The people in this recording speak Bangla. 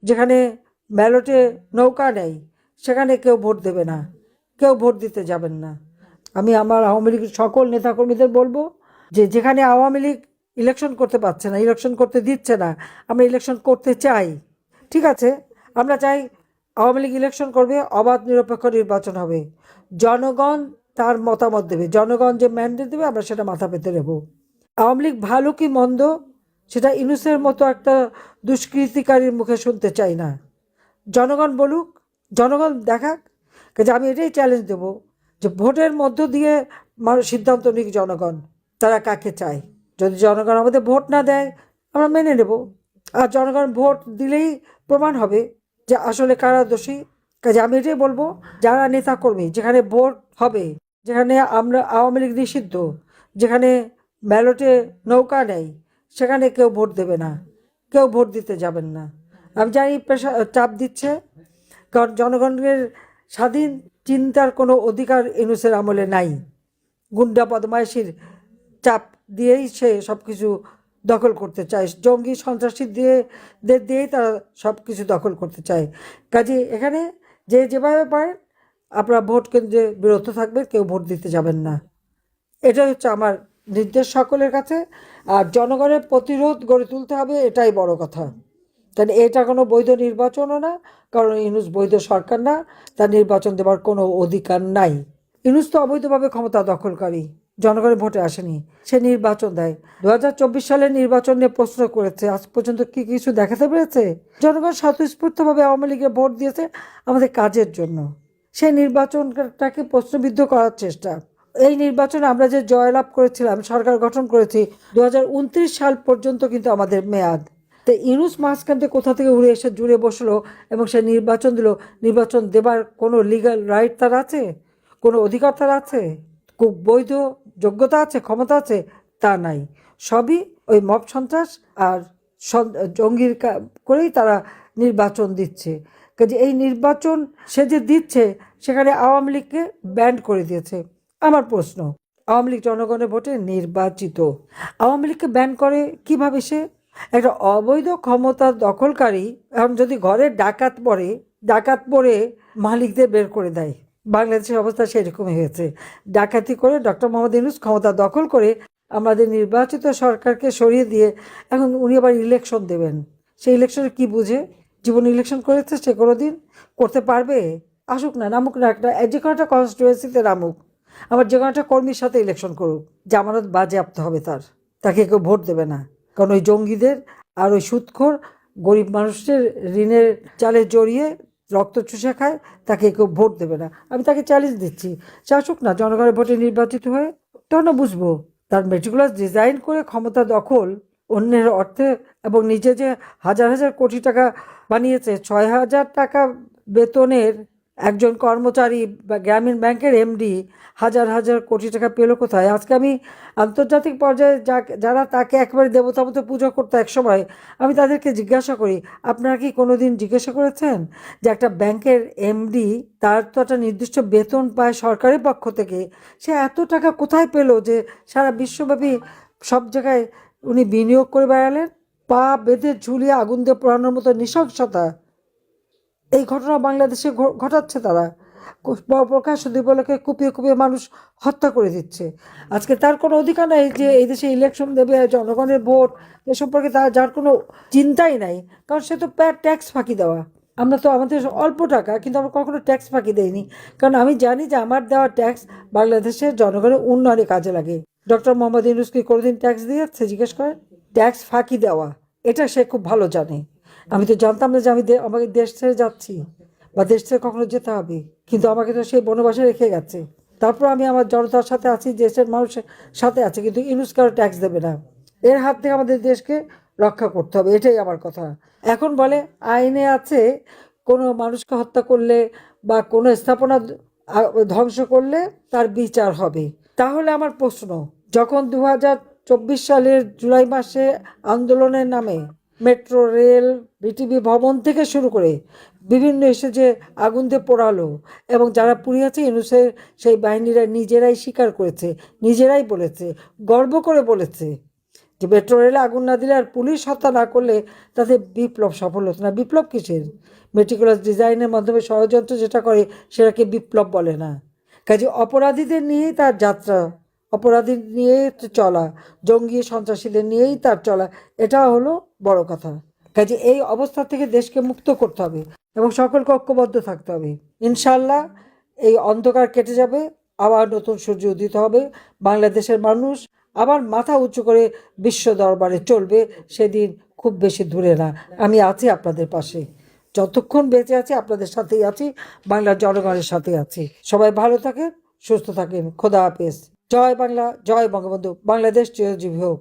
যেখানে ব্যালটে নৌকা নেই সেখানে কেউ ভোট দেবে না, কেউ ভোট দিতে যাবেন না। আমি আমার আওয়ামী লীগের সকল নেতাকর্মীদের বলবো যে যেখানে আওয়ামী লীগ ইলেকশন করতে পারছে না, ইলেকশন করতে দিচ্ছে না, আমরা ইলেকশন করতে চাই। ঠিক আছে, আমরা চাই আওয়ামী লীগ ইলেকশন করবে, অবাধ নিরপেক্ষ নির্বাচন হবে, জনগণ তার মতামত দেবে, জনগণ যে ম্যান্ডেট দেবে আমরা সেটা মাথা পেতে নেব। আওয়ামী লীগ ভালো কি মন্দ সেটা ইউনূসের মতো একটা দুষ্কৃতিকারীর মুখে শুনতে চাই না। জনগণ বলুক, জনগণ দেখাক। কাজে আমি এটাই চ্যালেঞ্জ দেব যে ভোটের মধ্য দিয়ে মানুষ সিদ্ধান্ত নিক, জনগণ তারা কাকে চায়। যদি জনগণ আমাদের ভোট না দেয় আমরা মেনে নেব, আর জনগণ ভোট দিলেই প্রমাণ হবে যে আসলে কারা দোষী। কাজে আমি এটাই বলবো, যারা নেতাকর্মী যেখানে ভোট হবে, যেখানে আমরা আওয়ামী লীগ নিষিদ্ধ, যেখানে ব্যালটে নৌকা নেই সেখানে কেউ ভোট দেবে না, কেউ ভোট দিতে যাবেন না। আমি জানি চাপ দিচ্ছে, কারণ জনগণের স্বাধীন চিন্তার কোনো অধিকার ইউনূসের আমলে নাই। গুন্ডা বদমাইশির চাপ দিয়েই সে সব কিছু দখল করতে চায়, জঙ্গি সন্ত্রাসী দিয়েই তারা সব কিছু দখল করতে চায়। কাজে এখানে যে যেভাবে পারেন আপনারা ভোট কেন্দ্রে বিরত থাকবেন, কেউ ভোট দিতে যাবেন না। এটাই হচ্ছে আমার নির্দেশ সকলের কাছে। আর জনগণের প্রতিরোধ গড়ে তুলতে হবে, এটাই বড় কথা। কারণ এটা কোনো বৈধ নির্বাচনও না, কারণ ইউনূস বৈধ সরকার না, তার নির্বাচন দেওয়ার কোনো অধিকার নাই। ইউনূস তো অবৈধভাবে ক্ষমতা দখলকারী, জনগণের ভোটে আসেনি, সে নির্বাচন দেয়। 2024 সালের নির্বাচন নিয়ে প্রশ্ন করেছে, আজ পর্যন্ত কি কিছু দেখাতে পেরেছে? জনগণ স্বতঃস্ফূর্তভাবে আওয়ামী লীগের ভোট দিয়েছে আমাদের কাজের জন্য। সেই নির্বাচনটাকে প্রশ্নবিদ্ধ করার চেষ্টা। এই নির্বাচনে আমরা যে জয়লাভ করেছিলাম, সরকার গঠন করেছি, 2029 সাল পর্যন্ত কিন্তু আমাদের মেয়াদ। তো ইউনূস মাঝখান থেকে কোথা থেকে উড়ে এসে জুড়ে বসলো এবং সে নির্বাচন দিল। নির্বাচন দেবার কোনো লিগ্যাল রাইট তার আছে? কোনো অধিকার তার আছে? খুব বৈধ যোগ্যতা আছে, ক্ষমতা আছে? তা নাই। সবই ওই মব সন্ত্রাস আর জঙ্গির করেই তারা নির্বাচন দিচ্ছে। কাজে এই নির্বাচন সে যে দিচ্ছে সেখানে আওয়ামী লীগকে ব্যান্ড করে দিয়েছে। আমার প্রশ্ন, আওয়ামী লীগ জনগণের ভোটে নির্বাচিত, আওয়ামী লীগকে ব্যান করে কিভাবে? সে একটা অবৈধ ক্ষমতা দখলকারী। এখন যদি ঘরে ডাকাত পড়ে মালিকদের বের করে দেয়, বাংলাদেশের অবস্থা সেরকমই হয়েছে। ডাকাতি করে ডক্টর মোহাম্মদ ইউনূস ক্ষমতা দখল করে আমাদের নির্বাচিত সরকারকে সরিয়ে দিয়ে এখন উনি আবার ইলেকশন দেবেন। সেই ইলেকশনে কি বুঝে? জীবন ইলেকশন করেছে সে কোনো দিন? করতে পারবে? আসুক না, নামুক না, যে কোনো একটা কনস্টিটুয়েন্সিতে নামুক, আবার যে কোনো একটা কর্মীর সাথে ইলেকশন করুক, জামানত বাজেয়াপ্ত হবে তাকে কেউ ভোট দেবে না। কারণ ওই জঙ্গিদের আর ওই সুদখোর গরিব মানুষের ঋণের চালে জড়িয়ে রক্ত চুষে খায়, তাকে কেউ ভোট দেবে না। আমি তাকে চ্যালেঞ্জ দিচ্ছি, সে আসুক না, জনগণের ভোটে নির্বাচিত হয়ে, তখন বুঝবো। তার মেটিকুলাস ডিজাইন করে ক্ষমতা দখল, অন্যের অর্থে, এবং নিজে যে হাজার হাজার কোটি টাকা বানিয়েছে, 6,000 টাকা বেতনের একজন কর্মচারী বা গ্রামীণ ব্যাংকের এমডি হাজার হাজার কোটি টাকা পেল কোথায়? আজকে আমি আন্তর্জাতিক পর্যায়ে যারা তাকে একেবারে দেবতা মতো পুজো করতো একসময়, আমি তাদেরকে জিজ্ঞাসা করি, আপনারা কি কোনো দিন জিজ্ঞাসা করেছেন যে একটা ব্যাংকের এমডি, তার তো একটা নির্দিষ্ট বেতন পায় সরকারের পক্ষ থেকে, সে এত টাকা কোথায় পেল যে সারা বিশ্বব্যাপী সব জায়গায় উনি বিনিয়োগ করে বেড়ালেন? পা বেঁধে ঝুলিয়ে আগুন দিয়ে পোড়ানোর মতো নৃশংসতা এই ঘটনা বাংলাদেশে ঘটাচ্ছে তারা। প্রকাশ্য দিবলোকে কুপিয়ে কুপিয়ে মানুষ হত্যা করে দিচ্ছে। আজকে তার কোনো অধিকার নাই যে এই দেশে ইলেকশন দেবে, জনগণের ভোট এ সম্পর্কে তার যার কোনো চিন্তাই নাই, কারণ সে তো ট্যাক্স ফাঁকি দেওয়া। আমরা তো আমাদের অল্প টাকা, কিন্তু আমরা কখনো ট্যাক্স ফাঁকি দেইনি, কারণ আমি জানি যে আমার দেওয়া ট্যাক্স বাংলাদেশের জনগণের উন্নয়নে কাজে লাগে। ডক্টর মোহাম্মদ ইউনূস কি কোনোদিন ট্যাক্স দিয়েছে? জিজ্ঞেস করে। ট্যাক্স ফাঁকি দেওয়া এটা সে খুব ভালো জানে। আমি তো জানতাম না যে আমি আমাকে দেশ ছেড়ে যাচ্ছি বা দেশ ছেড়ে কখনো যেতে হবে, কিন্তু আমাকে তো সেই বনবাসে রেখে গেছে। তারপর আমি আমার জনতার সাথে আছি, দেশের মানুষের সাথে আছি, কিন্তু ইউনূস কারো ট্যাক্স দেবে না। এর হাত থেকে আমাদের দেশকে রক্ষা করতে হবে, এটাই আমার কথা। এখন বলে আইনে আছে কোনো মানুষকে হত্যা করলে বা কোনো স্থাপনা ধ্বংস করলে তার বিচার হবে। তাহলে আমার প্রশ্ন, যখন 2024 সালের জুলাই মাসে আন্দোলনের নামে মেট্রো রেল, বিটিভি ভবন থেকে শুরু করে বিভিন্ন এসে যে আগুন দিয়ে পোড়ালো, এবং যারা পুড়িয়েছে ইউনূসের সেই বাহিনীরা নিজেরাই স্বীকার করেছে, নিজেরাই বলেছে, গর্ব করে বলেছে যে মেট্রো রেলে আগুন না দিলে আর পুলিশ হত্যা না করলে তাতে বিপ্লব সফল হতো না। বিপ্লব কিসের? মেটিকুলাস ডিজাইনের মাধ্যমে ষড়যন্ত্র যেটা করে সেটাকে বিপ্লব বলে না। কাজে অপরাধীদের নিয়েই তার যাত্রা, অপরাধী নিয়ে চলা, জঙ্গি সন্ত্রাসীদের নিয়েই তার চলা, এটা হলো বড় কথা। কাজে এই অবস্থা থেকে দেশকে মুক্ত করতে হবে এবং সকলকে ঐক্যবদ্ধ থাকতে হবে। ইনশাল্লাহ এই অন্ধকার কেটে যাবে, আবার নতুন সূর্য উদিত হবে, বাংলাদেশের মানুষ আবার মাথা উঁচু করে বিশ্ব দরবারে চলবে, সেদিন খুব বেশি দূরে না। আমি আছি আপনাদের পাশে, যতক্ষণ বেঁচে আছি আপনাদের সাথেই আছি, বাংলার জনগণের সাথে আছি। সবাই ভালো থাকেন, সুস্থ থাকেন। খোদা হাফেজ। জয় বাংলা, জয় বঙ্গবন্ধু। বাংলাদেশ চিরজীবী হোক।